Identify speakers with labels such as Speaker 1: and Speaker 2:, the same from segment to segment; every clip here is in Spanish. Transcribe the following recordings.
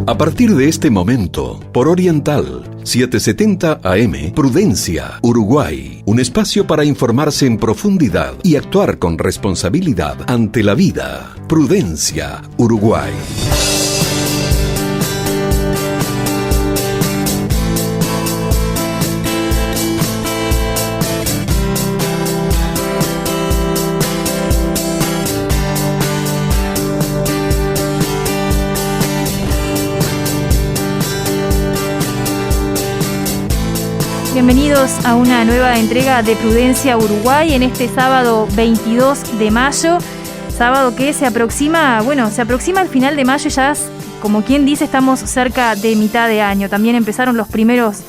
Speaker 1: A partir de este momento, por Oriental 770 AM, Prudencia, Uruguay. Un espacio para informarse en profundidad y actuar con responsabilidad ante la vida. Prudencia, Uruguay.
Speaker 2: Bienvenidos a una nueva entrega de Prudencia Uruguay en este sábado 22 de mayo, sábado que se aproxima al final de mayo y ya, como quien dice, estamos cerca de mitad de año. También empezaron los primeros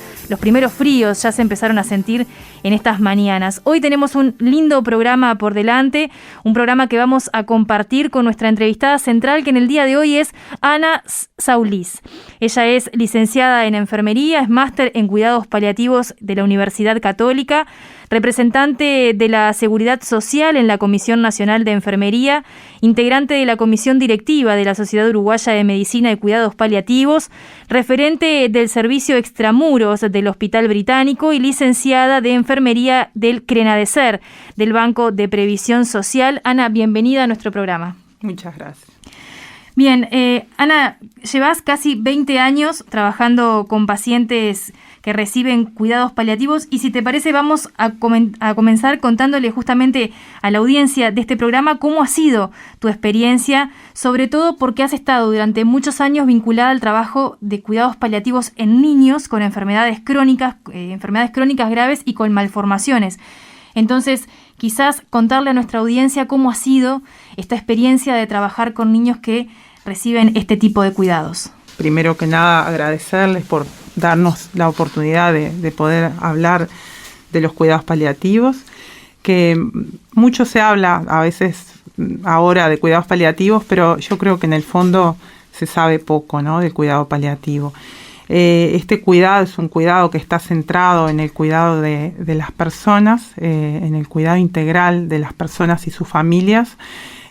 Speaker 2: fríos, ya se empezaron a sentir en estas mañanas. Hoy tenemos un lindo programa por delante, un programa que vamos a compartir con nuestra entrevistada central, que en el día de hoy es Ana Saulís. Ella es licenciada en enfermería, es máster en cuidados paliativos de la Universidad Católica, representante de la Seguridad Social en la Comisión Nacional de Enfermería, integrante de la Comisión Directiva de la Sociedad Uruguaya de Medicina y Cuidados Paliativos, referente del Servicio Extramuros del Hospital Británico y licenciada de Enfermería del CRENADESER, del Banco de Previsión Social. Ana, bienvenida a nuestro programa.
Speaker 3: Muchas gracias.
Speaker 2: Bien, Ana, llevas casi 20 años trabajando con pacientes que reciben cuidados paliativos y si te parece vamos a comenzar contándole justamente a la audiencia de este programa cómo ha sido tu experiencia, sobre todo porque has estado durante muchos años vinculada al trabajo de cuidados paliativos en niños con enfermedades crónicas graves y con malformaciones. Entonces, quizás contarle a nuestra audiencia cómo ha sido esta experiencia de trabajar con niños que reciben este tipo de cuidados.
Speaker 3: Primero que nada, agradecerles por darnos la oportunidad de poder hablar de los cuidados paliativos, que mucho se habla a veces ahora de cuidados paliativos, pero yo creo que en el fondo se sabe poco, ¿no?, del cuidado paliativo. Este cuidado es un cuidado que está centrado en el cuidado de las personas, en el cuidado integral de las personas y sus familias,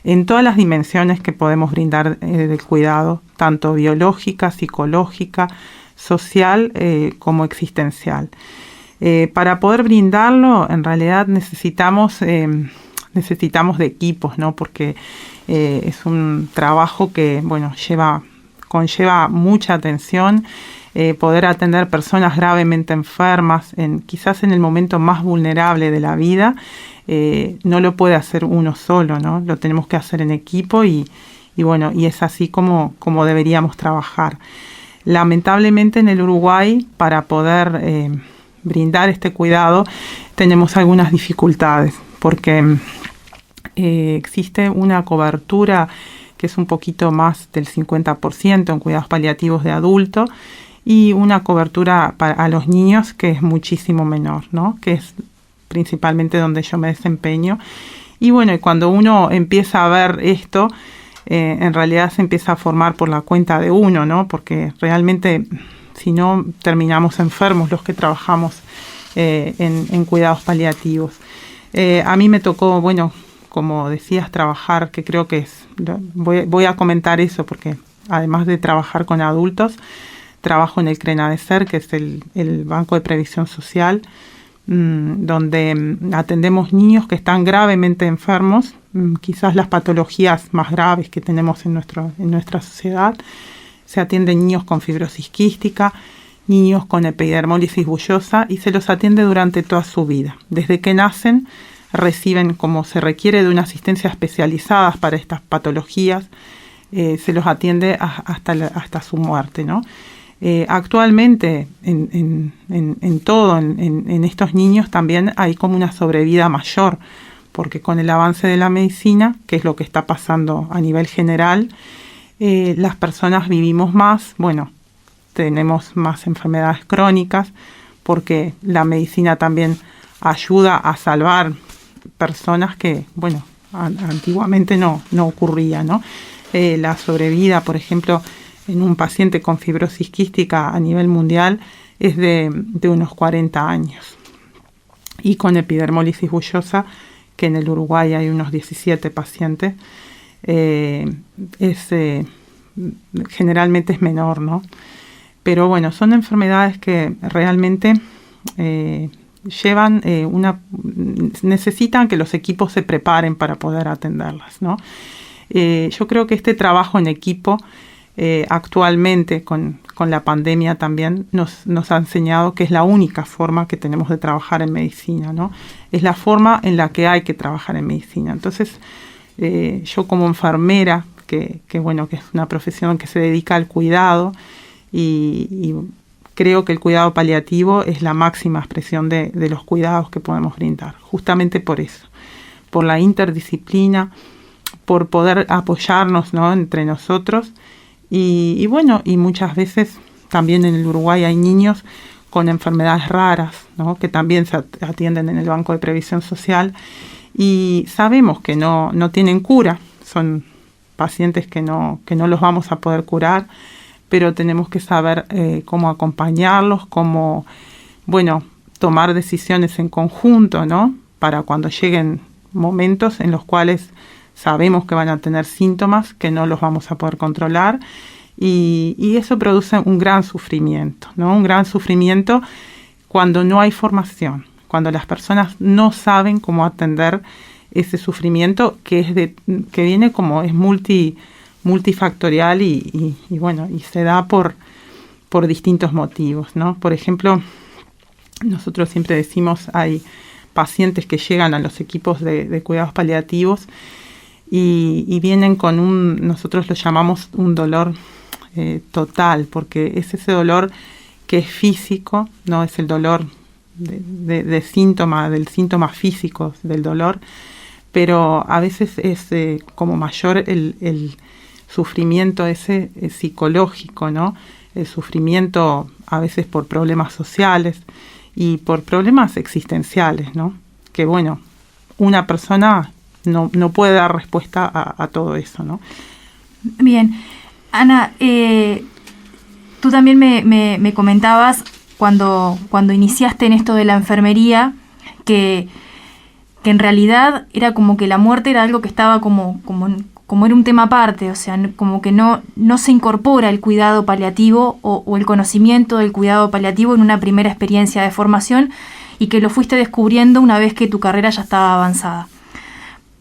Speaker 3: en todas las dimensiones que podemos brindar del cuidado, tanto biológica, psicológica, social como existencial. Para poder brindarlo, en realidad necesitamos de equipos, ¿no? Porque es un trabajo que, conlleva mucha atención. Poder atender personas gravemente enfermas, quizás en el momento más vulnerable de la vida, no lo puede hacer uno solo, ¿no? Lo tenemos que hacer en equipo y es así como deberíamos trabajar. Lamentablemente en el Uruguay, para poder brindar este cuidado, tenemos algunas dificultades, porque existe una cobertura que es un poquito más del 50% en cuidados paliativos de adultos, y una cobertura a los niños que es muchísimo menor, ¿no?, que es principalmente donde yo me desempeño. Y cuando uno empieza a ver esto, en realidad se empieza a formar por la cuenta de uno, ¿no?, porque realmente si no terminamos enfermos los que trabajamos en cuidados paliativos. A mí me tocó, como decías, trabajar, que creo que voy a comentar eso porque además de trabajar con adultos, trabajo en el CRENADESER, que es el Banco de Previsión Social, donde atendemos niños que están gravemente enfermos, quizás las patologías más graves que tenemos en nuestra sociedad. Se atienden niños con fibrosis quística, niños con epidermólisis bullosa, y se los atiende durante toda su vida. Desde que nacen reciben, como se requiere de una asistencia especializada para estas patologías, se los atiende hasta su muerte, ¿no? Actualmente en estos niños también hay como una sobrevida mayor, porque con el avance de la medicina, que es lo que está pasando a nivel general, las personas vivimos más, tenemos más enfermedades crónicas, porque la medicina también ayuda a salvar personas que, antiguamente no ocurría, ¿no? La sobrevida, por ejemplo, en un paciente con fibrosis quística a nivel mundial es de unos 40 años. Y con epidermólisis bullosa, que en el Uruguay hay unos 17 pacientes, es generalmente es menor, ¿no? Pero bueno, son enfermedades que realmente necesitan que los equipos se preparen para poder atenderlas, ¿no? Yo creo que este trabajo en equipo actualmente con la pandemia también nos ha enseñado que es la única forma que tenemos de trabajar en medicina, ¿no? Es la forma en la que hay que trabajar en medicina. Entonces, yo como enfermera, que es una profesión que se dedica al cuidado y creo que el cuidado paliativo es la máxima expresión de los cuidados que podemos brindar, justamente por eso, por la interdisciplina, por poder apoyarnos, ¿no?, entre nosotros. Y muchas veces también en el Uruguay hay niños con enfermedades raras, ¿no?, que también se atienden en el Banco de Previsión Social y sabemos que no tienen cura, son pacientes que no los vamos a poder curar, pero tenemos que saber cómo acompañarlos, cómo, tomar decisiones en conjunto, ¿no?, para cuando lleguen momentos en los cuales sabemos que van a tener síntomas que no los vamos a poder controlar y eso produce un gran sufrimiento, ¿no? Un gran sufrimiento cuando no hay formación, cuando las personas no saben cómo atender ese sufrimiento que viene como es multifactorial y se da por distintos motivos, ¿no? Por ejemplo, nosotros siempre decimos hay pacientes que llegan a los equipos de cuidados paliativos y vienen con nosotros lo llamamos un dolor total, porque es ese dolor que es físico, no es el dolor del síntoma físico del dolor, pero a veces es como mayor el sufrimiento ese psicológico, ¿no? El sufrimiento a veces por problemas sociales y por problemas existenciales, ¿no? Que una persona no puede dar respuesta a todo eso, ¿no?
Speaker 2: Bien. Ana, tú también me comentabas cuando iniciaste en esto de la enfermería que en realidad era como que la muerte era algo que estaba como era un tema aparte, o sea, como que no se incorpora el cuidado paliativo o el conocimiento del cuidado paliativo en una primera experiencia de formación y que lo fuiste descubriendo una vez que tu carrera ya estaba avanzada.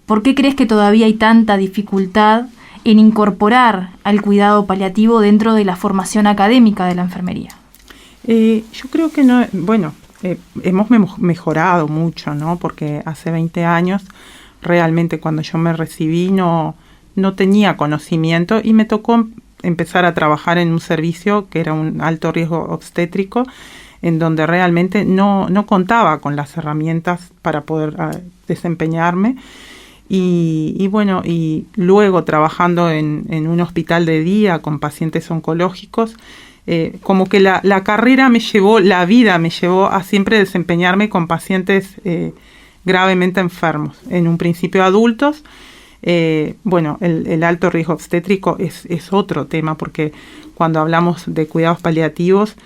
Speaker 2: ¿Por qué crees que todavía hay tanta dificultad en incorporar al cuidado paliativo dentro de la formación académica de la enfermería?
Speaker 3: Yo creo que no, hemos mejorado mucho, ¿no? Porque hace 20 años realmente cuando yo me recibí no tenía conocimiento y me tocó empezar a trabajar en un servicio que era un alto riesgo obstétrico, en donde realmente no contaba con las herramientas para poder desempeñarme. Y luego trabajando en un hospital de día con pacientes oncológicos, como que la carrera la vida me llevó a siempre desempeñarme con pacientes gravemente enfermos, en un principio adultos. El alto riesgo obstétrico es otro tema, porque cuando hablamos de cuidados paliativos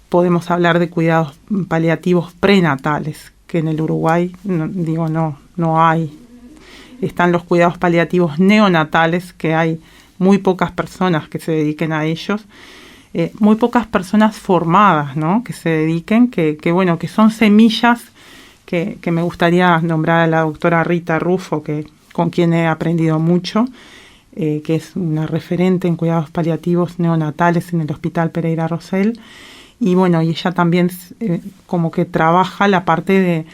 Speaker 3: podemos hablar de cuidados paliativos prenatales, que en el Uruguay no hay. Están los cuidados paliativos neonatales, que hay muy pocas personas que se dediquen a ellos, muy pocas personas formadas, ¿no?, que se dediquen, que son semillas que me gustaría nombrar a la doctora Rita Rufo, con quien he aprendido mucho, que es una referente en cuidados paliativos neonatales en el Hospital Pereira Rosell, y ella también como que trabaja la parte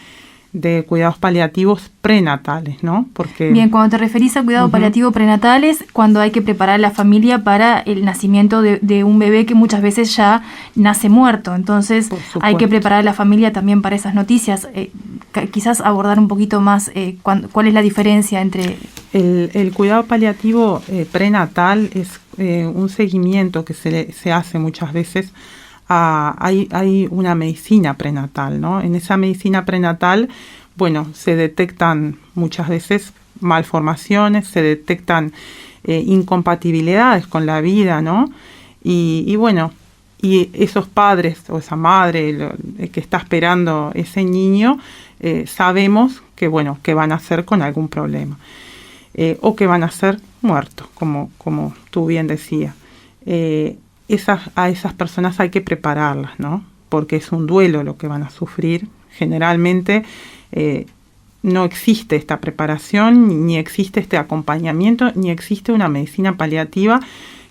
Speaker 3: de cuidados paliativos prenatales, ¿no? Porque
Speaker 2: bien, cuando te referís a cuidado paliativo prenatales, cuando hay que preparar a la familia para el nacimiento de un bebé que muchas veces ya nace muerto, entonces hay que preparar a la familia también para esas noticias. Quizás abordar un poquito más cuál es la diferencia entre...
Speaker 3: El cuidado paliativo prenatal es un seguimiento que se hace muchas veces. Hay una medicina prenatal, ¿no? En esa medicina prenatal, se detectan muchas veces malformaciones, se detectan incompatibilidades con la vida, ¿no? Y esos padres o esa madre que está esperando ese niño, sabemos que van a ser con algún problema o que van a ser muertos, como tú bien decías. a esas personas hay que prepararlas, ¿no? Porque es un duelo lo que van a sufrir. Generalmente no existe esta preparación, ni existe este acompañamiento, ni existe una medicina paliativa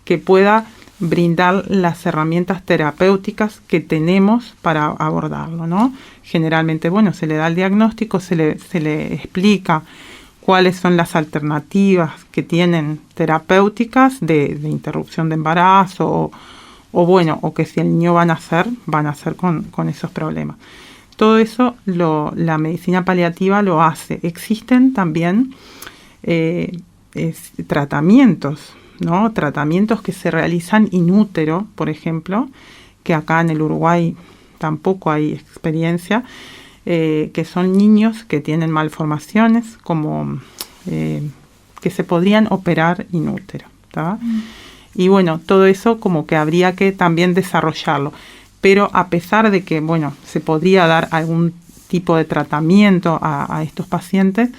Speaker 3: que pueda brindar las herramientas terapéuticas que tenemos para abordarlo, ¿no? Generalmente, bueno, se le da el diagnóstico, se le explica cuáles son las alternativas que tienen terapéuticas de interrupción de embarazo o que si el niño va a nacer con esos problemas. Todo eso la medicina paliativa lo hace. Existen también tratamientos, ¿no? Tratamientos que se realizan in útero, por ejemplo, que acá en el Uruguay tampoco hay experiencia, que son niños que tienen malformaciones como que se podrían operar in útero, ¿tá? Y bueno, todo eso como que habría que también desarrollarlo. Pero a pesar de que, bueno, se podría dar algún tipo de tratamiento a estos pacientes,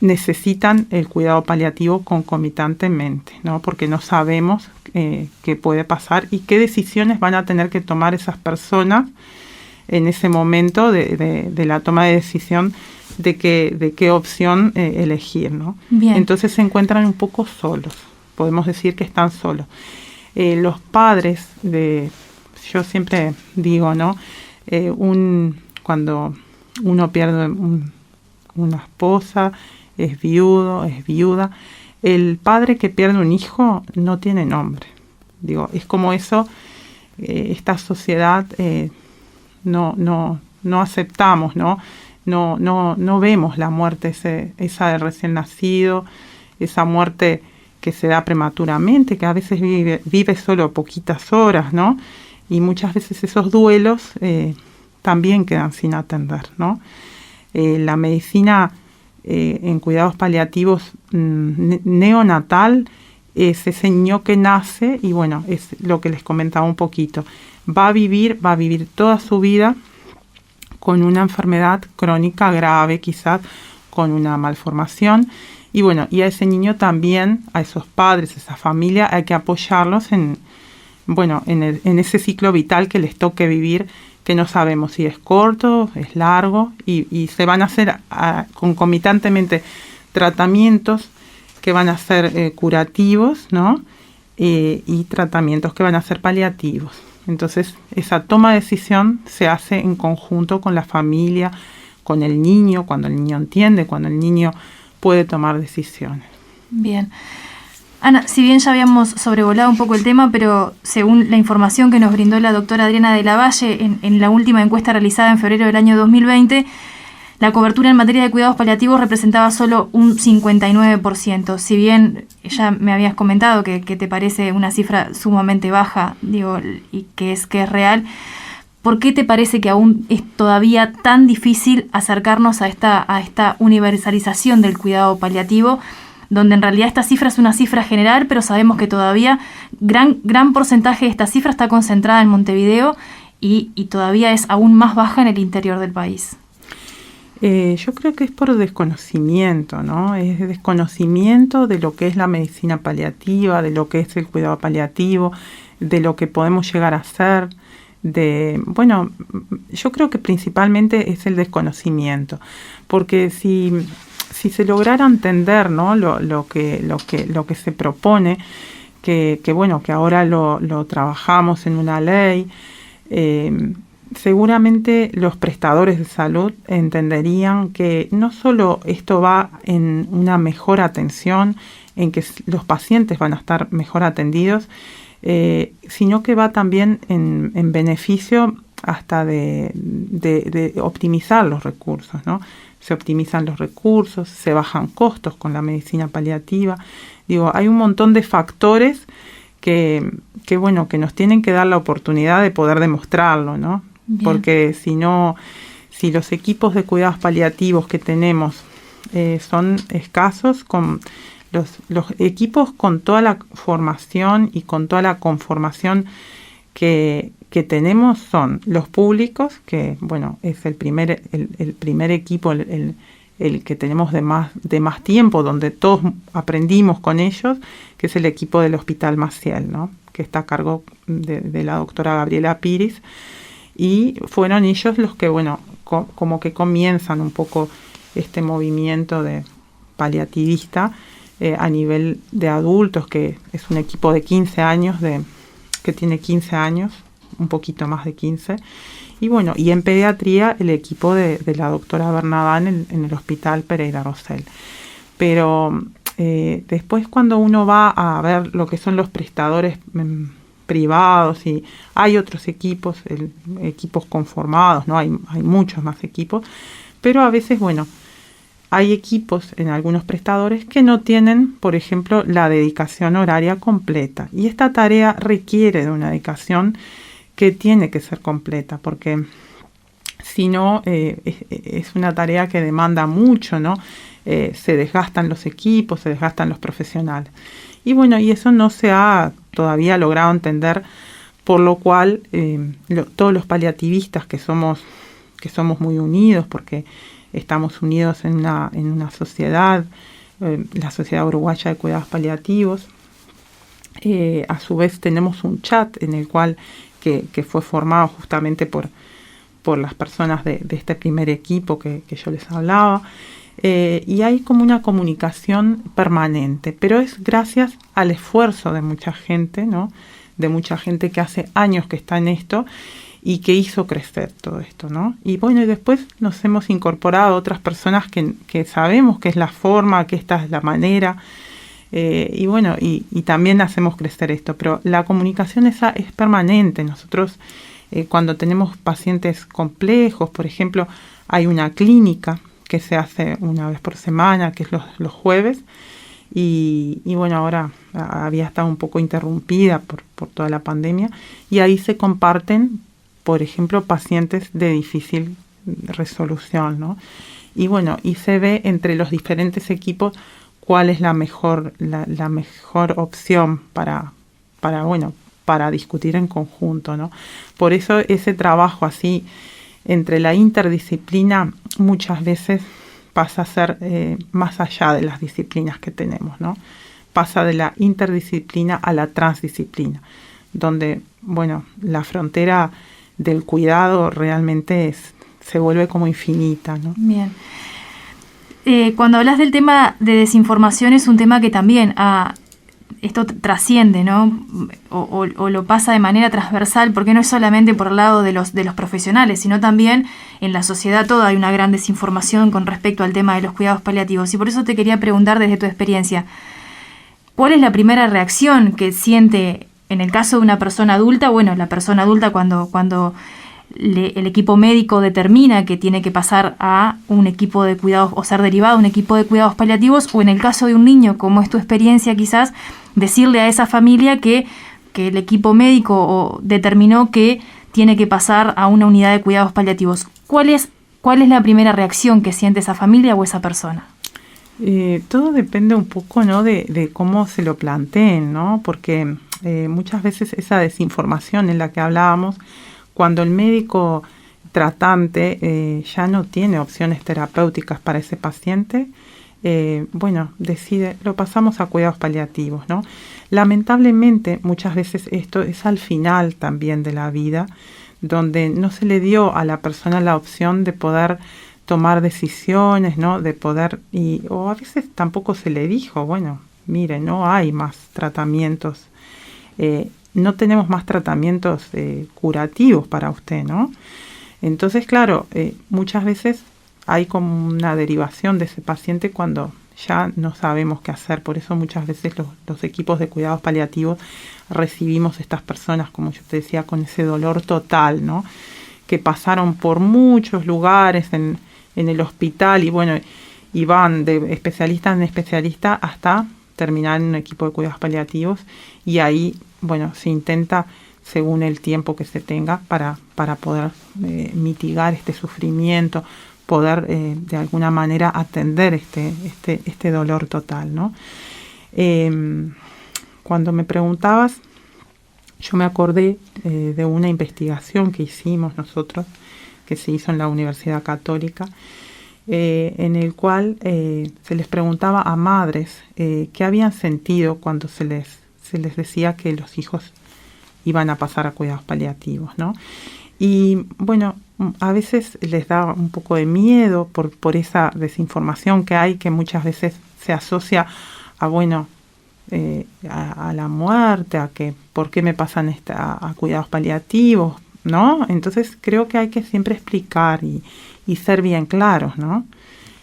Speaker 3: necesitan el cuidado paliativo concomitantemente, ¿no? Porque no sabemos qué puede pasar y qué decisiones van a tener que tomar esas personas en ese momento de la toma de decisión de qué opción elegir, ¿no?
Speaker 2: Bien.
Speaker 3: Entonces se encuentran un poco solos, podemos decir que están solos. Los padres yo siempre digo, ¿no? Cuando uno pierde una esposa, es viudo, es viuda, el padre que pierde un hijo no tiene nombre. Digo, es como eso, esta sociedad no aceptamos, ¿no? No vemos la muerte esa del recién nacido, esa muerte que se da prematuramente, que a veces vive solo poquitas horas, ¿no? Y muchas veces esos duelos también quedan sin atender, ¿no? La medicina en cuidados paliativos neonatal es ese niño que nace y bueno, es lo que les comentaba un poquito. Va a vivir toda su vida con una enfermedad crónica grave, quizás con una malformación. Y bueno, y a ese niño también, a esos padres, a esa familia, hay que apoyarlos en ese ciclo vital que les toque vivir, que no sabemos si es corto, es largo, y se van a hacer concomitantemente tratamientos que van a ser curativos, ¿no? Y tratamientos que van a ser paliativos. Entonces, esa toma de decisión se hace en conjunto con la familia, con el niño, cuando el niño entiende, cuando el niño puede tomar decisiones.
Speaker 2: Bien. Ana, si bien ya habíamos sobrevolado un poco el tema, pero según la información que nos brindó la doctora Adriana de la Valle en la última encuesta realizada en febrero del año 2020, la cobertura en materia de cuidados paliativos representaba solo un 59%. Si bien ya me habías comentado que te parece una cifra sumamente baja, digo, y que es real, ¿por qué te parece que aún es todavía tan difícil acercarnos a esta universalización del cuidado paliativo, donde en realidad esta cifra es una cifra general, pero sabemos que todavía gran porcentaje de esta cifra está concentrada en Montevideo y todavía es aún más baja en el interior del país?
Speaker 3: Yo creo que es por desconocimiento, ¿no? Es desconocimiento de lo que es la medicina paliativa, de lo que es el cuidado paliativo, de lo que podemos llegar a hacer. Yo creo que principalmente es el desconocimiento, porque si se lograra entender, ¿no? lo que se propone, que ahora lo trabajamos en una ley, seguramente los prestadores de salud entenderían que no solo esto va en una mejor atención, en que los pacientes van a estar mejor atendidos, sino que va también en beneficio hasta de optimizar los recursos, ¿no? Se optimizan los recursos, se bajan costos con la medicina paliativa. Digo, hay un montón de factores que nos tienen que dar la oportunidad de poder demostrarlo, ¿no? Bien. Porque si los equipos de cuidados paliativos que tenemos son escasos, con los equipos con toda la formación y con toda la conformación que tenemos son los públicos, que es el primer equipo, el el que tenemos de más tiempo, donde todos aprendimos con ellos, que es el equipo del Hospital Maciel, ¿no? Que está a cargo de la doctora Gabriela Piris, y fueron ellos los que, bueno, como que comienzan un poco este movimiento de paliativista a nivel de adultos, que es un equipo de 15 años, que tiene 15 años, un poquito más de 15, y bueno, y en pediatría el equipo de la doctora Bernabán en el Hospital Pereira Rosell. Pero después, cuando uno va a ver lo que son los prestadores privados, y hay otros equipos, equipos conformados, ¿no? Hay muchos más equipos, pero a veces, bueno, hay equipos en algunos prestadores que no tienen, por ejemplo, la dedicación horaria completa, y esta tarea requiere de una dedicación que tiene que ser completa, porque si no, es una tarea que demanda mucho, ¿no? Se desgastan los equipos, se desgastan los profesionales. Y bueno, y eso no se ha todavía logrado entender, por lo cual todos los paliativistas que somos muy unidos, porque estamos unidos en una sociedad, la Sociedad Uruguaya de Cuidados Paliativos. A su vez tenemos un chat en el cual que fue formado justamente por las personas de este primer equipo que yo les hablaba, y hay como una comunicación permanente, pero es gracias al esfuerzo de mucha gente, ¿no? De mucha gente que hace años que está en esto y que hizo crecer todo esto, ¿no? Y bueno, y después nos hemos incorporado otras personas que sabemos que es la forma, que esta es la manera, y bueno, y también hacemos crecer esto, pero la comunicación esa es permanente. Nosotros cuando tenemos pacientes complejos, por ejemplo, hay una clínica que se hace una vez por semana, que es los jueves, y bueno, ahora había estado un poco interrumpida por toda la pandemia, y ahí se comparten, por ejemplo, pacientes de difícil resolución, ¿no? Y bueno, y se ve entre los diferentes equipos cuál es la mejor opción para discutir en conjunto, ¿no? Por eso ese trabajo así entre la interdisciplina muchas veces pasa a ser más allá de las disciplinas que tenemos, ¿no? Pasa de la interdisciplina a la transdisciplina, donde, bueno, la frontera del cuidado realmente se vuelve como infinita, ¿no?
Speaker 2: Bien. Cuando hablas del tema de desinformación, es un tema que también esto trasciende, ¿no? O lo pasa de manera transversal, porque no es solamente por el lado de los profesionales, sino también en la sociedad toda hay una gran desinformación con respecto al tema de los cuidados paliativos. Y por eso te quería preguntar, desde tu experiencia, ¿cuál es la primera reacción que siente en el caso de una persona adulta? Bueno, la persona adulta cuando el equipo médico determina que tiene que pasar a un equipo de cuidados o ser derivado a un equipo de cuidados paliativos, o en el caso de un niño, como es tu experiencia, quizás decirle a esa familia que el equipo médico determinó que tiene que pasar a una unidad de cuidados paliativos. ¿Cuál es la primera reacción que siente esa familia o esa persona?
Speaker 3: Todo depende un poco, ¿no? de cómo se lo planteen, ¿no? Porque muchas veces esa desinformación en la que hablábamos, cuando el médico tratante ya no tiene opciones terapéuticas para ese paciente, bueno, decide, lo pasamos a cuidados paliativos, ¿no? Lamentablemente, muchas veces esto es al final también de la vida, donde no se le dio a la persona la opción de poder tomar decisiones, ¿no? De poder, o a veces tampoco se le dijo, bueno, mire, no hay más tratamientos, no tenemos más tratamientos curativos para usted, ¿no? Entonces, claro, muchas veces hay como una derivación de ese paciente cuando ya no sabemos qué hacer. Por eso muchas veces los equipos de cuidados paliativos recibimos estas personas, como yo te decía, con ese dolor total, ¿no? Que pasaron por muchos lugares en el hospital y bueno, y van de especialista en especialista hasta terminar en un equipo de cuidados paliativos, y ahí, bueno, se intenta según el tiempo que se tenga para poder mitigar este sufrimiento, poder de alguna manera atender este dolor total, ¿no? Cuando me preguntabas, yo me acordé de una investigación que hicimos nosotros, que se hizo en la Universidad Católica, en el cual se les preguntaba a madres qué habían sentido cuando se les decía que los hijos iban a pasar a cuidados paliativos, ¿no? Y bueno, a veces les da un poco de miedo por esa desinformación que hay, que muchas veces se asocia a, bueno, a la muerte, a que por qué me pasan a cuidados paliativos, ¿no? Entonces creo que hay que siempre explicar y ser bien claros, ¿no?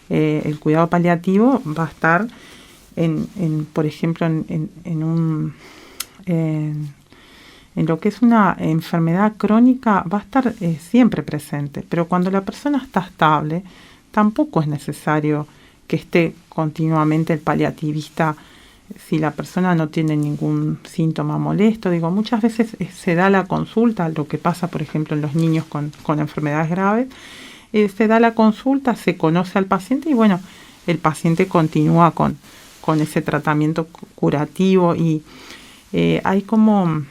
Speaker 3: El cuidado paliativo va a estar por ejemplo, en lo que es una enfermedad crónica, va a estar siempre presente, pero cuando la persona está estable, tampoco es necesario que esté continuamente el paliativista si la persona no tiene ningún síntoma molesto. Digo, muchas veces se da la consulta, lo que pasa, por ejemplo, en los niños con enfermedades graves, se da la consulta, se conoce al paciente y bueno, el paciente continúa con ese tratamiento curativo y hay como,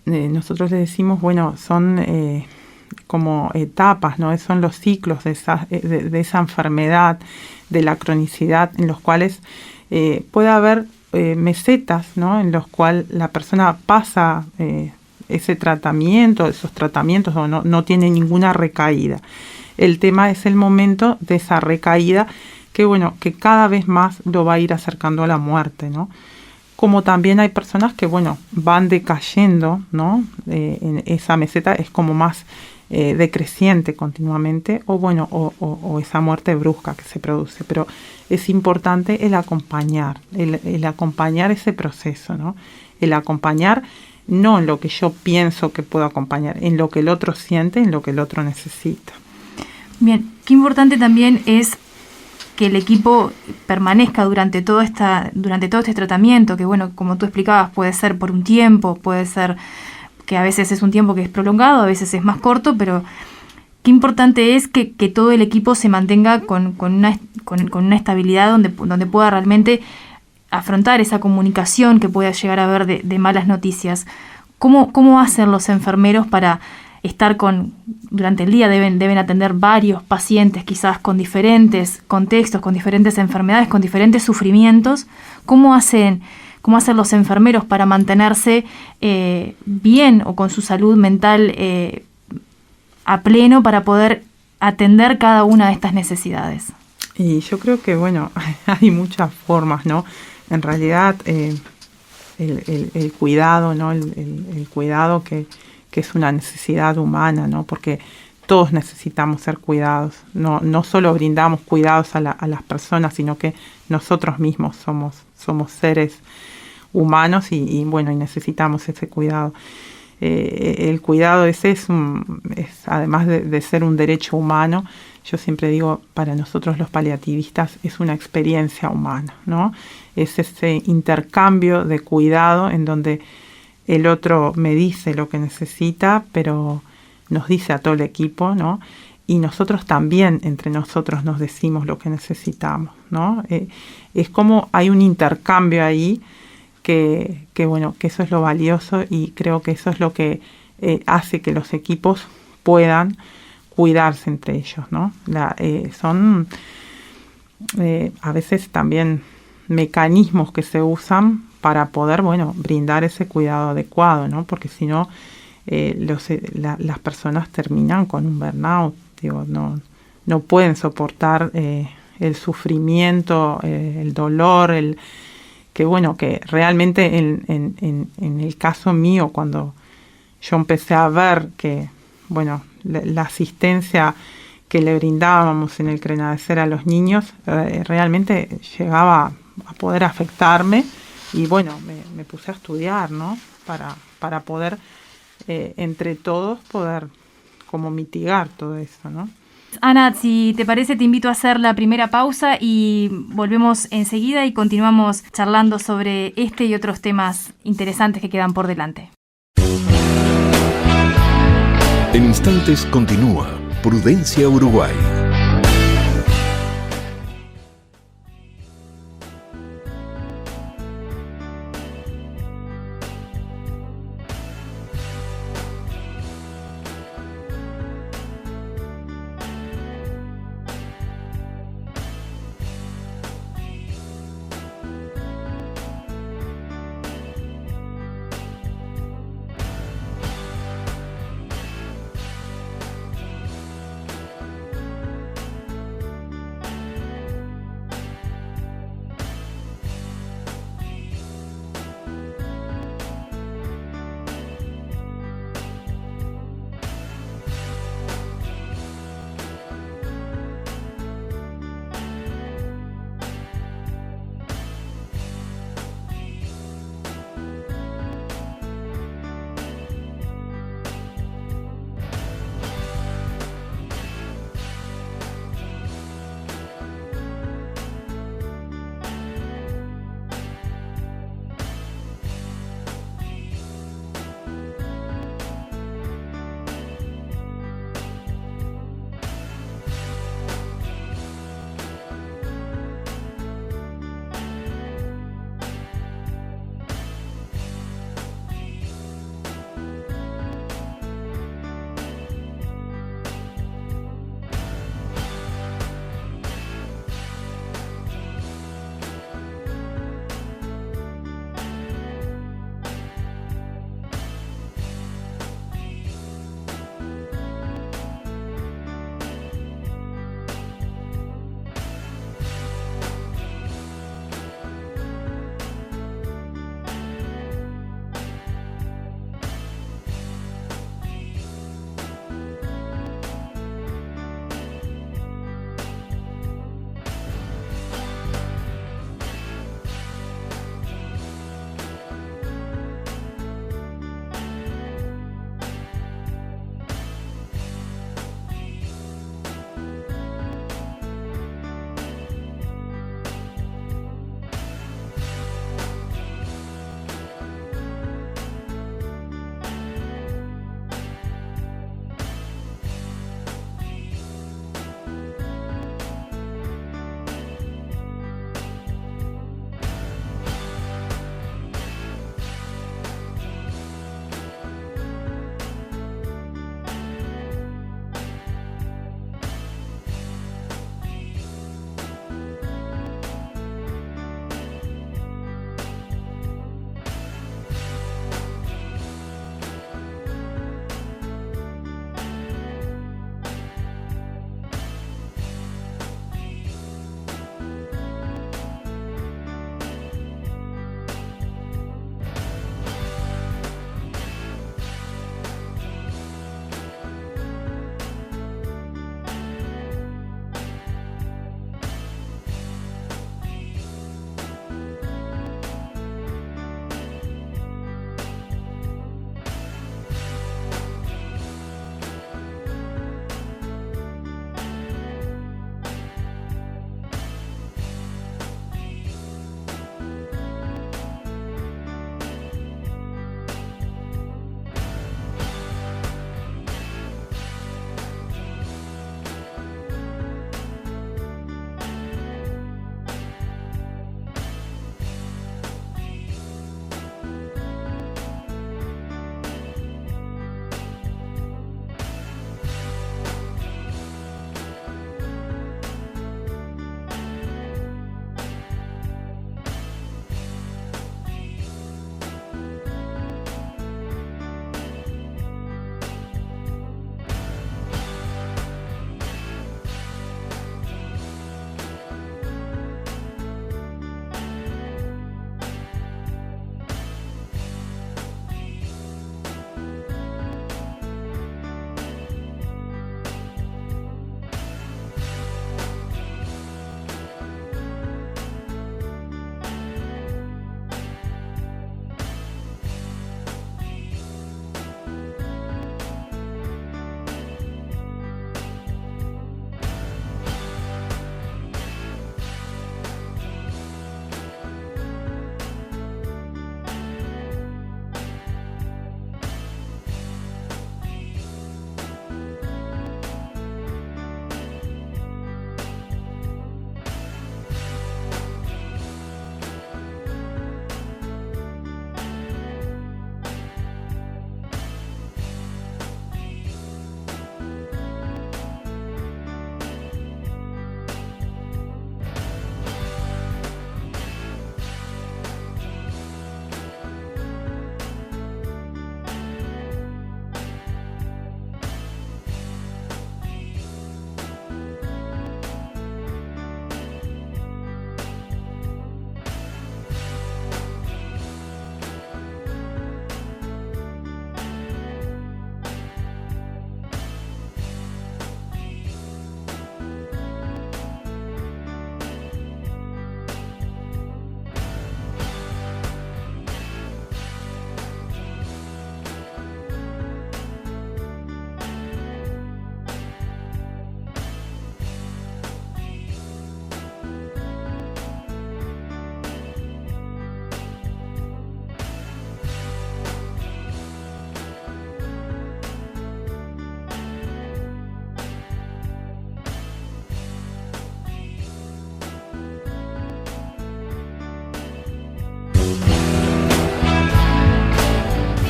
Speaker 3: nosotros le decimos, bueno, son como etapas, ¿no? Son los ciclos de esa enfermedad, de la cronicidad, en los cuales puede haber mesetas, ¿no? En los cuales la persona pasa ese tratamiento, esos tratamientos, o no tiene ninguna recaída. El tema es el momento de esa recaída, que bueno, que cada vez más lo va a ir acercando a la muerte, ¿no? Como también hay personas que, bueno, van decayendo, ¿no? En esa meseta es como más decreciente continuamente, o bueno, o esa muerte brusca que se produce. Pero es importante el acompañar ese proceso, ¿no? El acompañar no en lo que yo pienso que puedo acompañar, en lo que el otro siente, en lo que el otro necesita.
Speaker 2: Bien, qué importante también es que el equipo permanezca durante todo este tratamiento, que bueno, como tú explicabas, puede ser por un tiempo, puede ser que a veces es un tiempo que es prolongado, a veces es más corto, pero qué importante es que todo el equipo se mantenga con una estabilidad donde pueda realmente afrontar esa comunicación que pueda llegar a haber de malas noticias. ¿Cómo hacen los enfermeros para estar durante el día? Deben atender varios pacientes, quizás con diferentes contextos, con diferentes enfermedades, con diferentes sufrimientos. ¿Cómo hacen los enfermeros para mantenerse bien o con su salud mental a pleno para poder atender cada una de estas necesidades?
Speaker 3: Y yo creo que, bueno, hay muchas formas, ¿no? En realidad, el cuidado, ¿no? El cuidado que es una necesidad humana, ¿no? Porque todos necesitamos ser cuidados. No solo brindamos cuidados a las personas, sino que nosotros mismos somos seres humanos y bueno, y necesitamos ese cuidado. El cuidado es además de ser un derecho humano, yo siempre digo, para nosotros los paliativistas es una experiencia humana, ¿no? Es ese intercambio de cuidado en donde el otro me dice lo que necesita, pero nos dice a todo el equipo, ¿no? Y nosotros también entre nosotros nos decimos lo que necesitamos, ¿no? Es como hay un intercambio ahí que bueno, que eso es lo valioso y creo que eso es lo que hace que los equipos puedan cuidarse entre ellos, ¿no? Son a veces también mecanismos que se usan para poder, bueno, brindar ese cuidado adecuado, ¿no? Porque si no, las personas terminan con un burnout, digo, no pueden soportar el sufrimiento, el dolor, que bueno, que realmente en el caso mío, cuando yo empecé a ver que, bueno, la asistencia que le brindábamos en el Crenadecer a los niños realmente llegaba a poder afectarme y bueno, me puse a estudiar, ¿no? Para poder, entre todos, poder como mitigar todo eso, ¿no?
Speaker 2: Ana, si te parece, te invito a hacer la primera pausa y volvemos enseguida y continuamos charlando sobre este y otros temas interesantes que quedan por delante.
Speaker 1: En instantes continúa Prudencia Uruguay.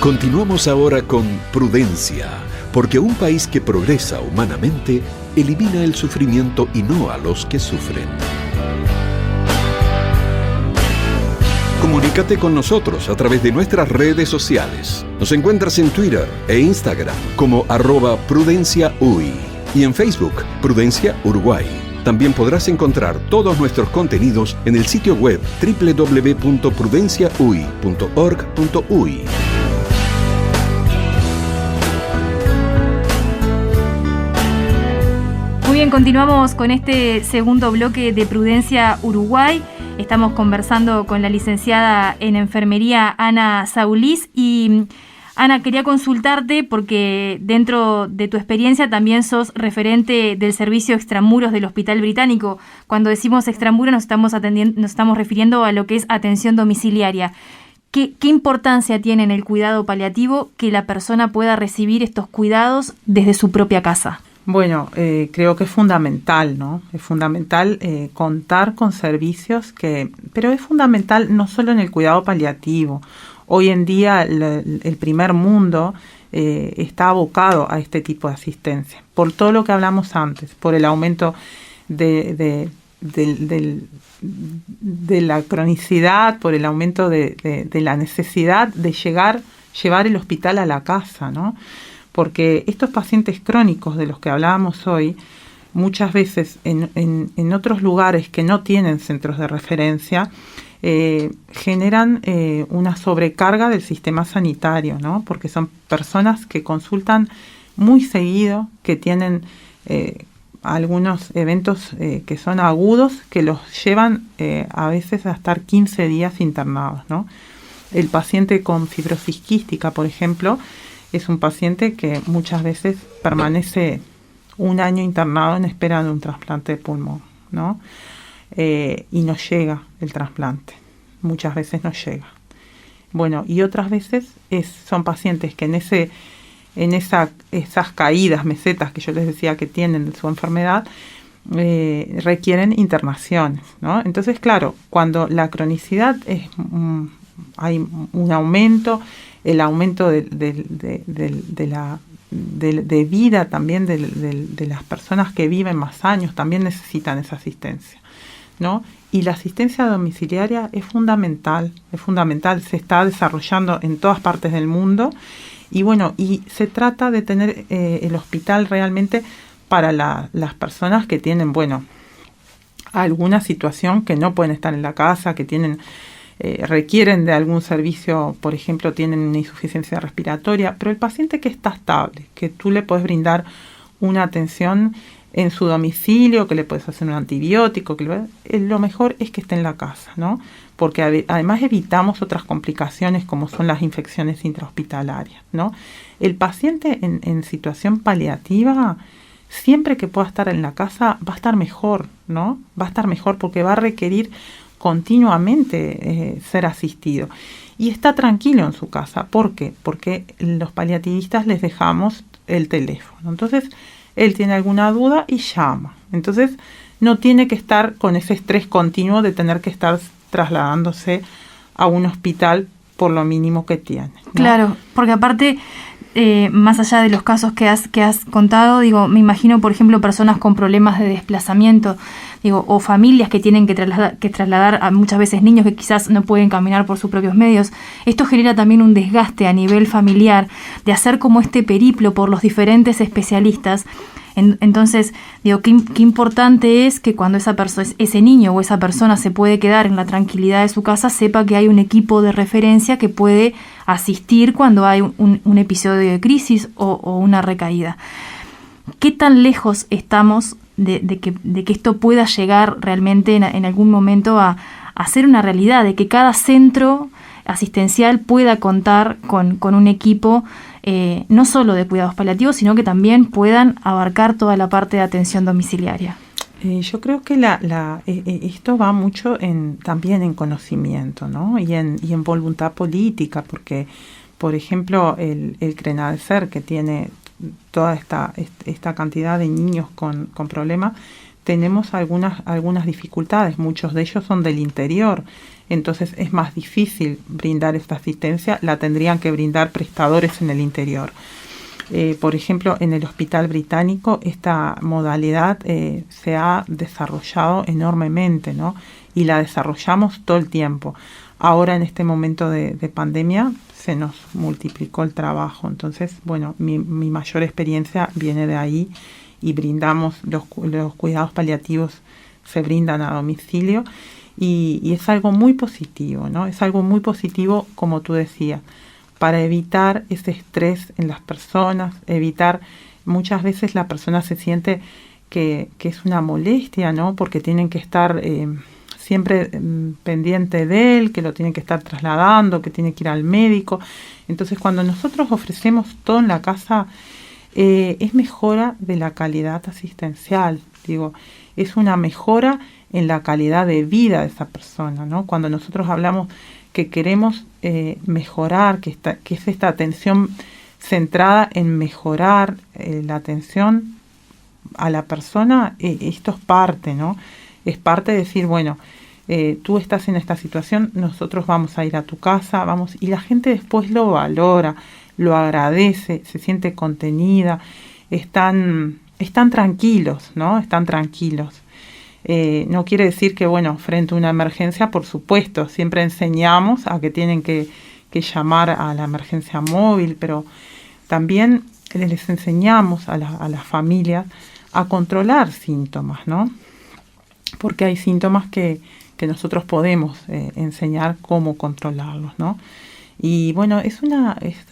Speaker 1: Continuamos ahora con Prudencia, porque un país que progresa humanamente elimina el sufrimiento y no a los que sufren. Comunícate con nosotros a través de nuestras redes sociales. Nos encuentras en Twitter e Instagram como @PrudenciaUy y en Facebook Prudencia Uruguay. También podrás encontrar todos nuestros contenidos en el sitio web www.prudenciauy.org.uy.
Speaker 2: Muy bien, continuamos con este segundo bloque de Prudencia Uruguay. Estamos conversando con la licenciada en enfermería Ana Saulís y Ana, quería consultarte porque dentro de tu experiencia también sos referente del servicio extramuros del Hospital Británico. Cuando decimos extramuros nos estamos refiriendo a lo que es atención domiciliaria. ¿Qué importancia tiene en el cuidado paliativo que la persona pueda recibir estos cuidados desde su propia casa?
Speaker 3: Bueno, creo que es fundamental, ¿no? Es fundamental contar con servicios pero es fundamental no solo en el cuidado paliativo. Hoy en día el primer mundo está abocado a este tipo de asistencia, por todo lo que hablamos antes, por el aumento de la cronicidad, por el aumento de la necesidad de llevar el hospital a la casa, ¿no? Porque estos pacientes crónicos de los que hablábamos hoy, muchas veces en otros lugares que no tienen centros de referencia, generan una sobrecarga del sistema sanitario, ¿no? Porque son personas que consultan muy seguido, que tienen algunos eventos que son agudos, que los llevan a veces a estar 15 días internados, ¿no? El paciente con fibrosis quística, por ejemplo, es un paciente que muchas veces permanece un año internado en espera de un trasplante de pulmón, ¿no? Y no llega el trasplante. Muchas veces no llega. Bueno, y otras veces son pacientes que esas caídas, mesetas que yo les decía que tienen de su enfermedad, requieren internaciones, ¿no? Entonces, claro, cuando la cronicidad hay un aumento, el aumento de vida también de las personas que viven más años también necesitan esa asistencia, ¿no? Y la asistencia domiciliaria es fundamental, se está desarrollando en todas partes del mundo y bueno, y se trata de tener el hospital realmente para las personas que tienen, bueno, alguna situación que no pueden estar en la casa, que requieren de algún servicio, por ejemplo, tienen una insuficiencia respiratoria, pero el paciente que está estable, que tú le puedes brindar una atención en su domicilio, que le puedes hacer un antibiótico, lo mejor es que esté en la casa, ¿no? Porque además evitamos otras complicaciones como son las infecciones intrahospitalarias, ¿no? El paciente en situación paliativa, siempre que pueda estar en la casa, va a estar mejor, ¿no? Va a estar mejor porque va a requerir continuamente ser asistido. Y está tranquilo en su casa. ¿Por qué? Porque los paliativistas les dejamos el teléfono. Entonces, él tiene alguna duda y llama. Entonces, no tiene que estar con ese estrés continuo de tener que estar trasladándose a un hospital por lo mínimo que tiene, ¿no?
Speaker 2: Claro, porque aparte, más allá de los casos que has contado, me imagino, por ejemplo, personas con problemas de desplazamiento, o familias que tienen que trasladar a muchas veces niños que quizás no pueden caminar por sus propios medios. Esto genera también un desgaste a nivel familiar de hacer como este periplo por los diferentes especialistas. Entonces, qué importante es que cuando ese niño o esa persona se puede quedar en la tranquilidad de su casa, sepa que hay un equipo de referencia que puede asistir cuando hay un episodio de crisis o una recaída. ¿Qué tan lejos estamos de que esto pueda llegar realmente en algún momento a ser una realidad, de que cada centro asistencial pueda contar con un equipo no solo de cuidados paliativos, sino que también puedan abarcar toda la parte de atención domiciliaria?
Speaker 3: Yo creo que esto va mucho también en conocimiento, ¿no? y en voluntad política, porque, por ejemplo, el CRENADESER, que tiene toda esta cantidad de niños con problemas, tenemos algunas dificultades, muchos de ellos son del interior, entonces es más difícil brindar esta asistencia, la tendrían que brindar prestadores en el interior. Por ejemplo, en el Hospital Británico esta modalidad se ha desarrollado enormemente, ¿no? Y la desarrollamos todo el tiempo. Ahora, en este momento de pandemia, se nos multiplicó el trabajo. Entonces, bueno, mi mayor experiencia viene de ahí y brindamos los cuidados paliativos, se brindan a domicilio y es algo muy positivo, ¿no? Es algo muy positivo, como tú decías, para evitar ese estrés en las personas, muchas veces la persona se siente que es una molestia, ¿no? Porque tienen que estar siempre pendiente de él, que lo tienen que estar trasladando, que tiene que ir al médico. Entonces, cuando nosotros ofrecemos todo en la casa, es mejora de la calidad asistencial, es una mejora en la calidad de vida de esa persona, ¿no? Cuando nosotros hablamos que queremos mejorar, que es esta atención centrada en mejorar la atención a la persona, esto es parte, ¿no? Es parte de decir, bueno, tú estás en esta situación, nosotros vamos a ir a tu casa, y la gente después lo valora, lo agradece, se siente contenida, están tranquilos, ¿no? Están tranquilos. No quiere decir que, bueno, frente a una emergencia, por supuesto, siempre enseñamos a que tienen que llamar a la emergencia móvil, pero también les enseñamos a las familias a controlar síntomas, ¿no? Porque hay síntomas que nosotros podemos enseñar cómo controlarlos, ¿no? Y bueno,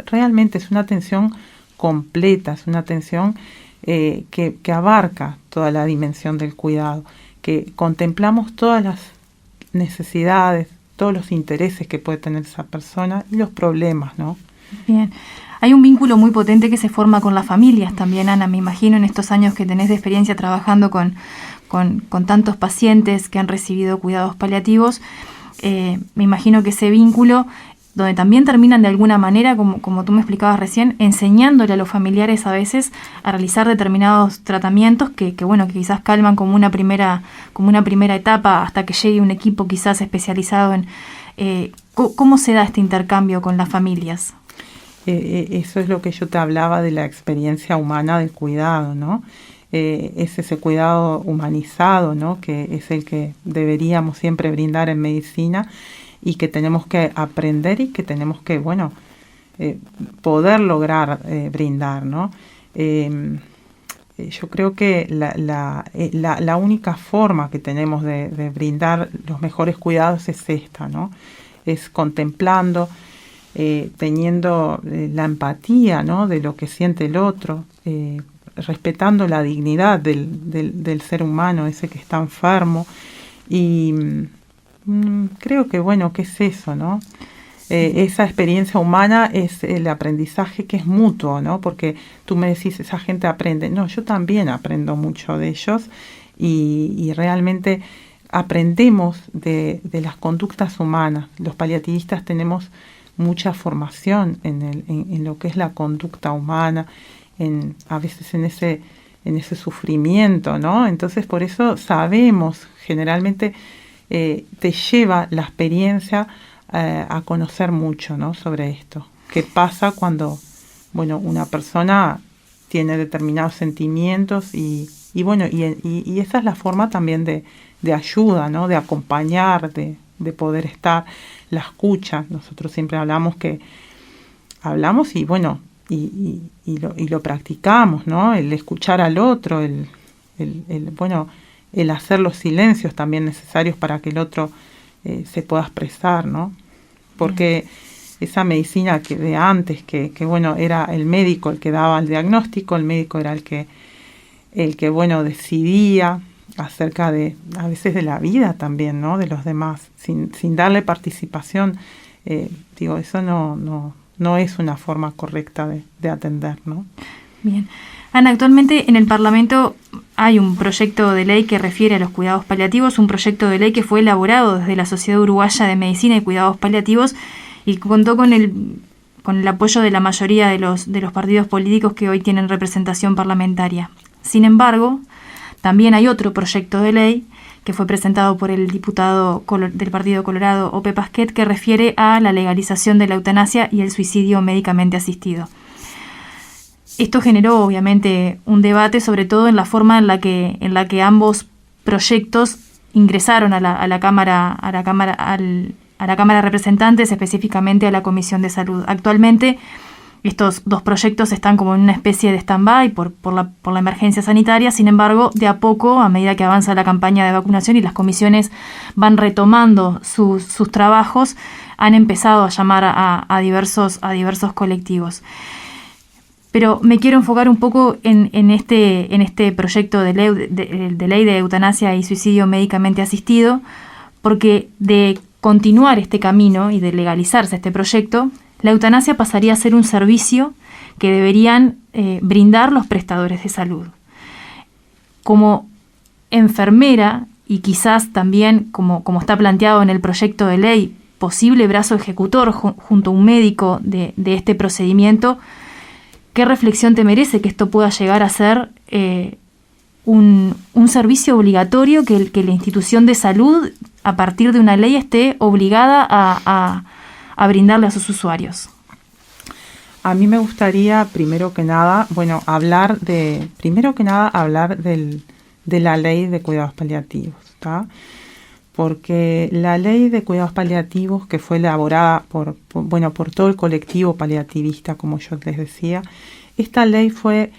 Speaker 3: realmente es una atención completa, es una atención que abarca toda la dimensión del cuidado, que contemplamos todas las necesidades, todos los intereses que puede tener esa persona y los problemas, ¿no?
Speaker 2: Bien. Hay un vínculo muy potente que se forma con las familias también, Ana, me imagino, en estos años que tenés de experiencia trabajando con tantos pacientes que han recibido cuidados paliativos. Me imagino que ese vínculo, donde también terminan de alguna manera, como tú me explicabas recién, enseñándole a los familiares a veces a realizar determinados tratamientos que quizás calman como una primera etapa hasta que llegue un equipo quizás especializado en... ¿Cómo se da este intercambio con las familias?
Speaker 3: Eso es lo que yo te hablaba de la experiencia humana del cuidado, ¿no? Es ese cuidado humanizado, ¿no? Que es el que deberíamos siempre brindar en medicina y que tenemos que aprender y que tenemos que, poder lograr brindar, ¿no? Yo creo que la única forma que tenemos de brindar los mejores cuidados es esta, ¿no? Es contemplando, teniendo la empatía, ¿no? De lo que siente el otro, respetando la dignidad del ser humano, ese que está enfermo. Y creo que, que es eso, ¿no? Esa experiencia humana es el aprendizaje que es mutuo, ¿no? Porque tú me decís, esa gente aprende. No, yo también aprendo mucho de ellos y realmente aprendemos de las conductas humanas. Los paliativistas tenemos mucha formación en lo que es la conducta humana, a veces en ese sufrimiento, ¿no? Entonces, por eso sabemos, generalmente te lleva la experiencia a conocer mucho, ¿no? Sobre esto. ¿Qué pasa cuando, una persona tiene determinados sentimientos y esa es la forma también de ayuda, ¿no? De acompañar, de poder estar, la escucha. Nosotros siempre hablamos y lo practicamos, ¿no? El escuchar al otro, el hacer los silencios también necesarios para que el otro se pueda expresar, ¿no? Porque esa medicina que de antes, que era el médico el que daba el diagnóstico, el médico era el que decidía acerca a veces de la vida también, ¿no? De los demás, sin darle participación. Eso no es una forma correcta de atender, ¿no?
Speaker 2: Bien. Ana, actualmente en el Parlamento hay un proyecto de ley que refiere a los cuidados paliativos, un proyecto de ley que fue elaborado desde la Sociedad Uruguaya de Medicina y Cuidados Paliativos y contó con el apoyo de la mayoría de los partidos políticos que hoy tienen representación parlamentaria. Sin embargo, también hay otro proyecto de ley que fue presentado por el diputado del Partido Colorado, Ope Pasquet, que refiere a la legalización de la eutanasia y el suicidio médicamente asistido. Esto generó obviamente un debate, sobre todo en la forma en la que ambos proyectos ingresaron a la Cámara de Representantes, específicamente a la Comisión de Salud. Actualmente estos dos proyectos están como en una especie de stand-by por la emergencia sanitaria. Sin embargo, de a poco, a medida que avanza la campaña de vacunación y las comisiones van retomando sus trabajos, han empezado a llamar a diversos colectivos. Pero me quiero enfocar un poco en este proyecto de ley de eutanasia y suicidio médicamente asistido, porque de continuar este camino y de legalizarse este proyecto, la eutanasia pasaría a ser un servicio que deberían brindar los prestadores de salud. Como enfermera, y quizás también, como está planteado en el proyecto de ley, posible brazo ejecutor junto a un médico de este procedimiento, ¿qué reflexión te merece que esto pueda llegar a ser un servicio obligatorio que la institución de salud, a partir de una ley, esté obligada a brindarle a sus usuarios?
Speaker 3: A mí me gustaría, primero que nada, hablar de la ley de cuidados paliativos, ¿tá? Porque la ley de cuidados paliativos, que fue elaborada por todo el colectivo paliativista, como yo les decía, esta ley fue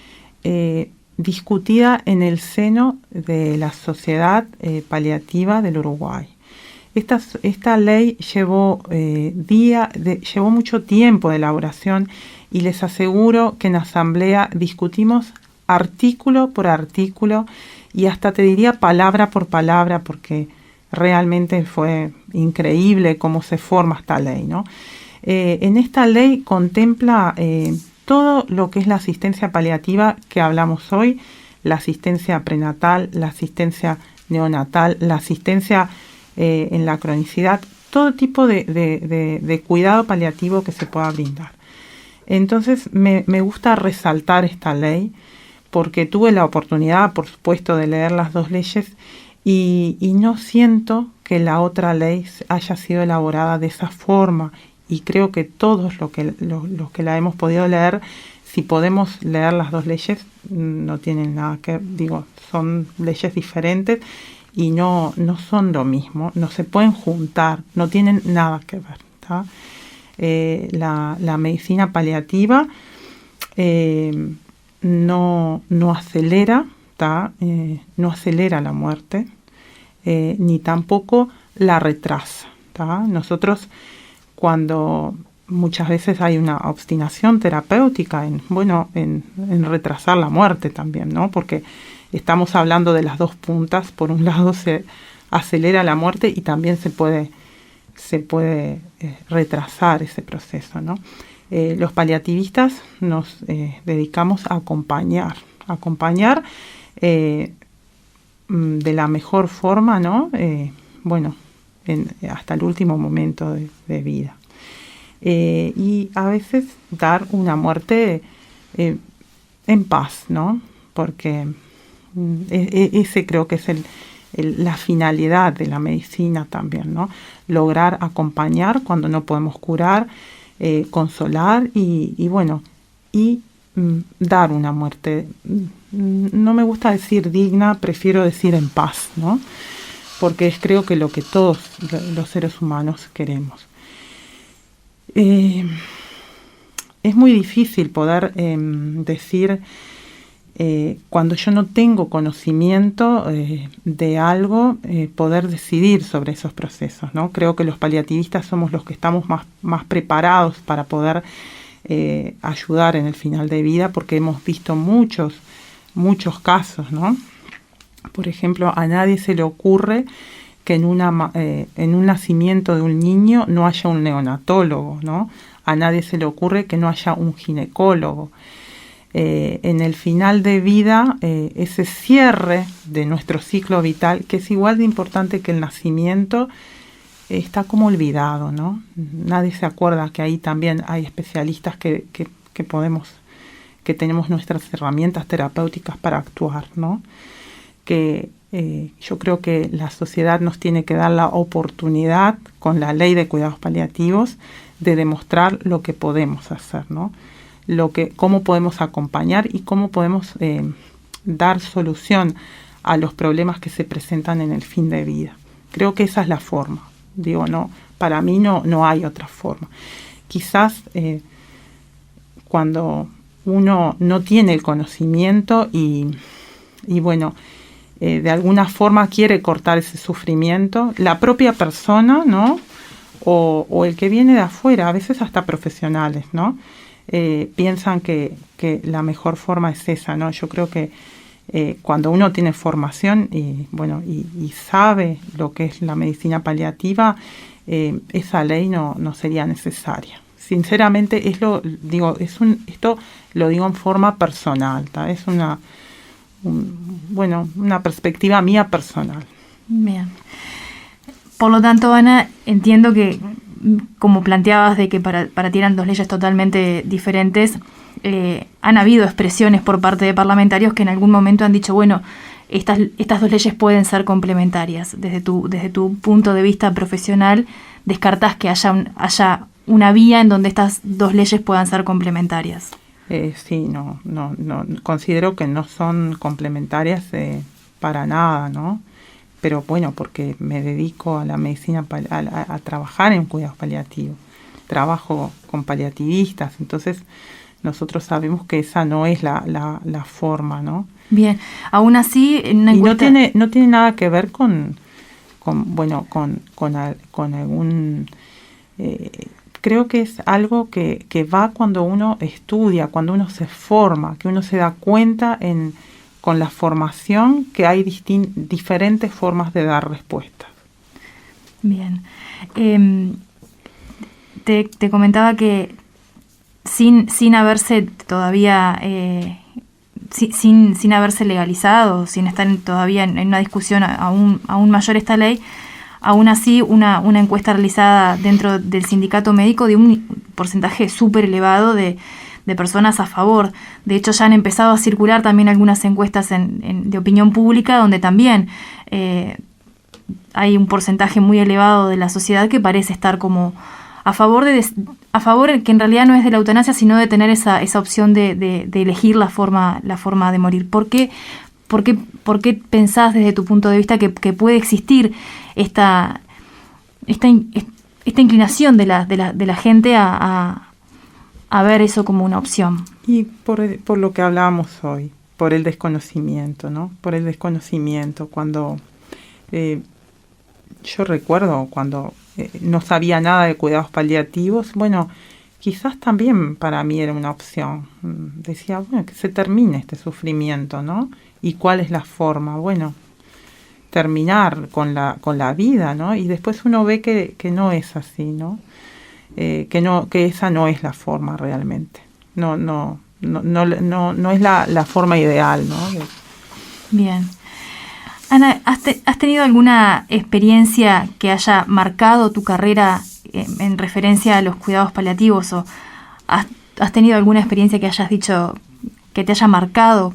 Speaker 3: discutida en el seno de la Sociedad Paliativa del Uruguay. Esta ley llevó mucho tiempo de elaboración, y les aseguro que en asamblea discutimos artículo por artículo y hasta te diría palabra por palabra, porque realmente fue increíble cómo se forma esta ley, ¿no? En esta ley contempla todo lo que es la asistencia paliativa que hablamos hoy, la asistencia prenatal, la asistencia neonatal, la asistencia en la cronicidad, todo tipo de cuidado paliativo que se pueda brindar. Entonces me gusta resaltar esta ley porque tuve la oportunidad, por supuesto, de leer las dos leyes y no siento que la otra ley haya sido elaborada de esa forma, y creo que todos los que la hemos podido leer, si podemos leer las dos leyes, no tienen nada que, son leyes diferentes y no son lo mismo, no se pueden juntar, no tienen nada que ver, ¿tá? La medicina paliativa no acelera, ¿tá? No acelera la muerte, ni tampoco la retrasa, ¿tá? Nosotros, cuando muchas veces hay una obstinación terapéutica en retrasar la muerte también, ¿no? Porque estamos hablando de las dos puntas. Por un lado se acelera la muerte y también se puede retrasar ese proceso, ¿no? Los paliativistas nos dedicamos a acompañar de la mejor forma, ¿no? Hasta el último momento de vida. Y a veces dar una muerte en paz, ¿no? Porque ese creo que es la finalidad de la medicina también, ¿no? Lograr acompañar cuando no podemos curar, consolar y dar una muerte. No me gusta decir digna, prefiero decir en paz, ¿no? Porque creo que lo que todos los seres humanos queremos. Es muy difícil poder decir, cuando yo no tengo conocimiento de algo, poder decidir sobre esos procesos, ¿no? Creo que los paliativistas somos los que estamos más preparados para poder ayudar en el final de vida, porque hemos visto muchos casos, ¿no? Por ejemplo, a nadie se le ocurre que en un nacimiento de un niño no haya un neonatólogo, ¿no? A nadie se le ocurre que no haya un ginecólogo. En el final de vida, ese cierre de nuestro ciclo vital, que es igual de importante que el nacimiento, está como olvidado, ¿no? Nadie se acuerda que ahí también hay especialistas que tenemos nuestras herramientas terapéuticas para actuar, ¿no? que yo creo que la sociedad nos tiene que dar la oportunidad, con la ley de cuidados paliativos, de demostrar lo que podemos hacer, ¿no? Cómo podemos acompañar y cómo podemos dar solución a los problemas que se presentan en el fin de vida. Creo que esa es la forma. Digo, no, para mí no hay otra forma. Quizás cuando uno no tiene el conocimiento y bueno, de alguna forma quiere cortar ese sufrimiento, la propia persona, ¿no? O el que viene de afuera, a veces hasta profesionales, ¿no? Piensan que la mejor forma es esa, ¿no? Yo creo que cuando uno tiene formación y sabe lo que es la medicina paliativa, esa ley no sería necesaria. Sinceramente, esto lo digo en forma personal, ¿tá? Es una perspectiva mía personal.
Speaker 2: Bien. Por lo tanto, Ana, entiendo que, como planteabas, de que para ti eran dos leyes totalmente diferentes, han habido expresiones por parte de parlamentarios que en algún momento han dicho, bueno, estas dos leyes pueden ser complementarias. Desde tu punto de vista profesional, descartás que haya una vía en donde estas dos leyes puedan ser complementarias.
Speaker 3: Sí, no, considero que no son complementarias para nada, ¿no? Pero bueno, porque me dedico a la medicina, a trabajar en cuidados paliativos. Trabajo con paliativistas, entonces nosotros sabemos que esa no es la forma, ¿no? Bien, aún así, en una encuesta... no tiene nada que ver con algún... creo que es algo que va cuando uno estudia, cuando uno se forma, que uno se da cuenta con la formación que hay diferentes formas de dar respuestas. Bien. Te comentaba que sin haberse todavía, sin haberse legalizado, sin estar todavía en una discusión aún mayor esta ley, aún así una encuesta realizada dentro del sindicato médico dio un porcentaje súper elevado de personas a favor. De hecho, ya han empezado a circular también algunas encuestas de opinión pública donde también hay un porcentaje muy elevado de la sociedad que parece estar como a favor que en realidad no es de la eutanasia, sino de tener esa opción de elegir la forma de morir. ¿Por qué pensás desde tu punto de vista que puede existir esta inclinación de la gente a ver eso como una opción? Y por lo que hablábamos hoy, por el desconocimiento, ¿no? Por el desconocimiento. Cuando yo recuerdo cuando no sabía nada de cuidados paliativos, bueno, quizás también para mí era una opción. Decía, bueno, que se termine este sufrimiento, ¿no? ¿Y cuál es la forma? Bueno, terminar con la vida, ¿no? Y después uno ve que no es así, ¿no? Que esa no es la forma realmente. No es la forma ideal, ¿no? Bien. Ana, ¿has tenido alguna experiencia que haya marcado tu carrera en referencia a los cuidados paliativos? ¿O has tenido alguna experiencia que hayas dicho que te haya marcado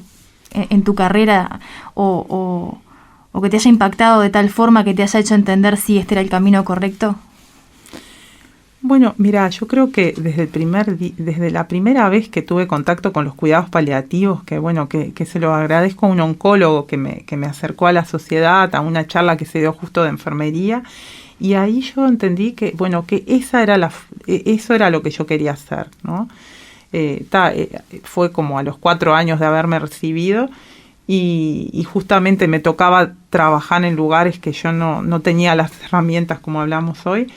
Speaker 3: en tu carrera o que te haya impactado de tal forma que te haya hecho entender si este era el camino correcto? Bueno, mira, yo creo que desde la primera vez que tuve contacto con los cuidados paliativos, que se lo agradezco a un oncólogo que me acercó a la sociedad, a una charla que se dio justo de enfermería, y ahí yo entendí que eso era lo que yo quería hacer, ¿no? Fue como a los 4 años de haberme recibido y justamente me tocaba trabajar en lugares que yo no tenía las herramientas como hablamos hoy.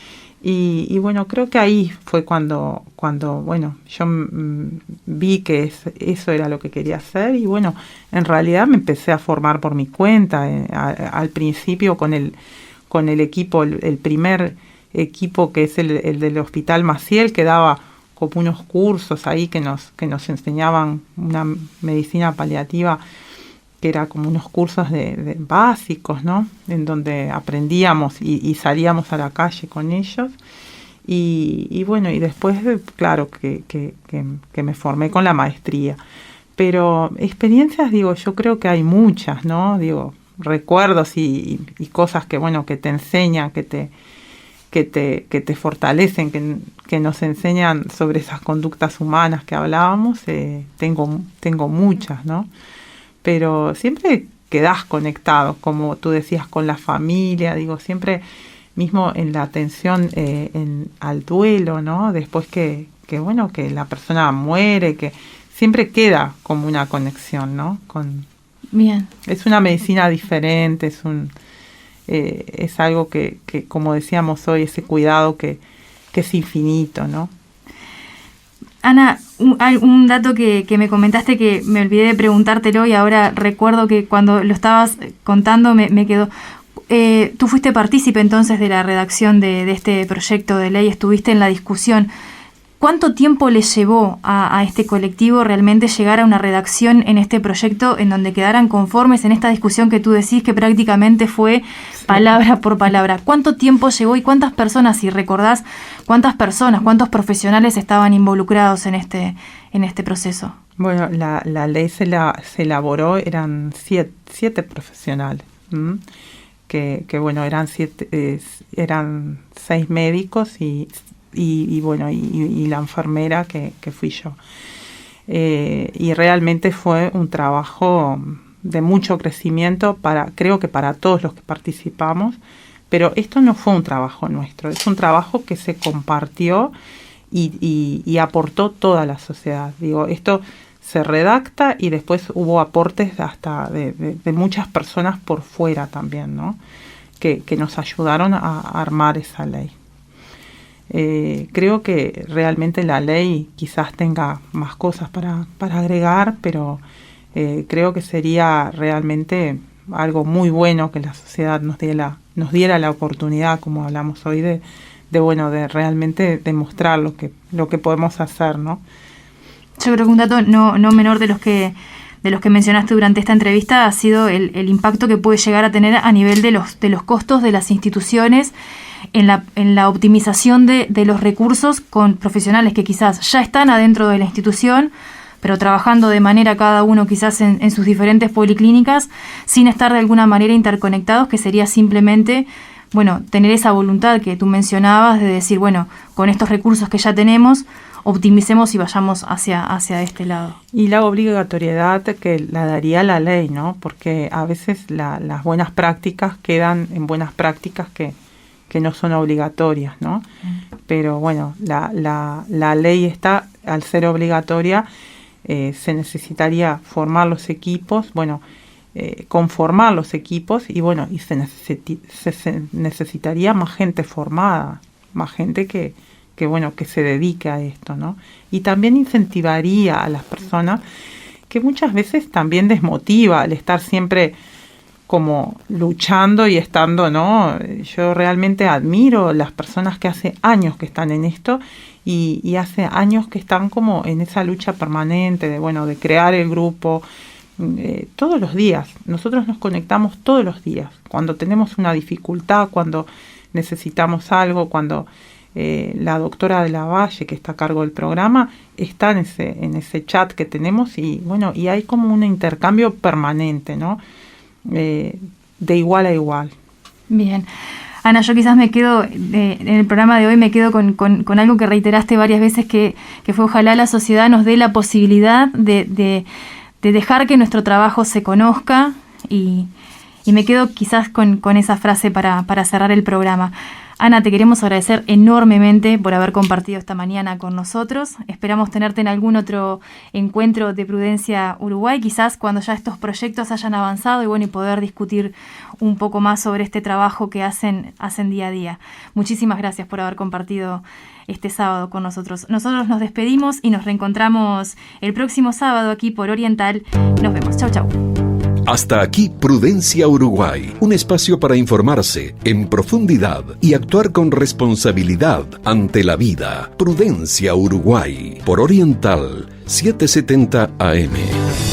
Speaker 3: Y bueno, creo que ahí fue cuando yo vi que eso era lo que quería hacer y bueno, en realidad me empecé a formar por mi cuenta, al principio con el equipo, el primer equipo que es el del Hospital Maciel, que daba como unos cursos ahí que nos enseñaban una medicina paliativa, que era como unos cursos de básicos, ¿no? En donde aprendíamos y salíamos a la calle con ellos. Y bueno, y después, claro, que me formé con la maestría. Pero experiencias, yo creo que hay muchas, ¿no? recuerdos y cosas que, bueno, que te enseñan, que te fortalecen, que nos enseñan sobre esas conductas humanas que hablábamos, tengo muchas, ¿no? Pero siempre quedás conectado, como tú decías, con la familia, digo, siempre mismo en la atención al duelo, ¿no? Después que la persona muere, que siempre queda como una conexión, ¿no?
Speaker 2: Bien.
Speaker 3: Es una medicina diferente, es algo que, como decíamos hoy, ese cuidado que es infinito, ¿no?
Speaker 2: Ana, un dato que me comentaste que me olvidé de preguntártelo y ahora recuerdo que cuando lo estabas contando me quedó. Tú fuiste partícipe entonces de la redacción de este proyecto de ley, estuviste en la discusión. ¿Cuánto tiempo le llevó a este colectivo realmente llegar a una redacción en este proyecto en donde quedaran conformes en esta discusión que tú decís que prácticamente fue palabra por palabra? ¿Cuánto tiempo llevó y cuántas personas, si recordás, cuántos profesionales estaban involucrados en este proceso?
Speaker 3: Bueno, la ley se elaboró, eran siete profesionales, que bueno, eran 6 médicos y la enfermera que fui yo. Y realmente fue un trabajo de mucho crecimiento creo que para todos los que participamos, pero esto no fue un trabajo nuestro, es un trabajo que se compartió y aportó toda la sociedad. Digo, esto se redacta y después hubo aportes hasta de muchas personas por fuera también, ¿no? Que nos ayudaron a armar esa ley. Creo que realmente la ley quizás tenga más cosas para agregar, pero creo que sería realmente algo muy bueno que la sociedad nos diera la oportunidad, como hablamos hoy, de realmente demostrar lo que podemos hacer, ¿no?
Speaker 2: Yo creo que un dato no menor de los que mencionaste durante esta entrevista ha sido el impacto que puede llegar a tener a nivel de los costos de las instituciones en la optimización de los recursos con profesionales que quizás ya están adentro de la institución, pero trabajando de manera cada uno quizás en sus diferentes policlínicas, sin estar de alguna manera interconectados, que sería simplemente, bueno, tener esa voluntad que tú mencionabas de decir, bueno, con estos recursos que ya tenemos, optimicemos y vayamos hacia este lado.
Speaker 3: Y la obligatoriedad que la daría la ley, ¿no? Porque a veces las buenas prácticas quedan en buenas prácticas que no son obligatorias, ¿no? Pero bueno, la ley está, al ser obligatoria, se necesitaría formar los equipos, conformar los equipos y se necesitaría más gente formada, más gente que se dedique a esto, ¿no? Y también incentivaría a las personas, que muchas veces también desmotiva al estar siempre como luchando y estando, ¿no? Yo realmente admiro las personas que hace años que están en esto y hace años que están como en esa lucha permanente de crear el grupo todos los días. Nosotros nos conectamos todos los días, cuando tenemos una dificultad, cuando necesitamos algo, cuando la doctora de la Valle, que está a cargo del programa, está en ese chat que tenemos y hay como un intercambio permanente, ¿no? De igual a igual.
Speaker 2: Bien. Ana, yo quizás me quedo, en el programa de hoy me quedo con algo que reiteraste varias veces, que fue ojalá la sociedad nos dé la posibilidad de dejar que nuestro trabajo se conozca y me quedo quizás con esa frase para cerrar el programa. Ana, te queremos agradecer enormemente por haber compartido esta mañana con nosotros. Esperamos tenerte en algún otro encuentro de Prudencia Uruguay, quizás cuando ya estos proyectos hayan avanzado y poder discutir un poco más sobre este trabajo que hacen día a día. Muchísimas gracias por haber compartido este sábado con nosotros. Nosotros nos despedimos y nos reencontramos el próximo sábado aquí por Oriental. Nos vemos. Chau, chau.
Speaker 1: Hasta aquí Prudencia Uruguay, un espacio para informarse en profundidad y actuar con responsabilidad ante la vida. Prudencia Uruguay, por Oriental 770 AM.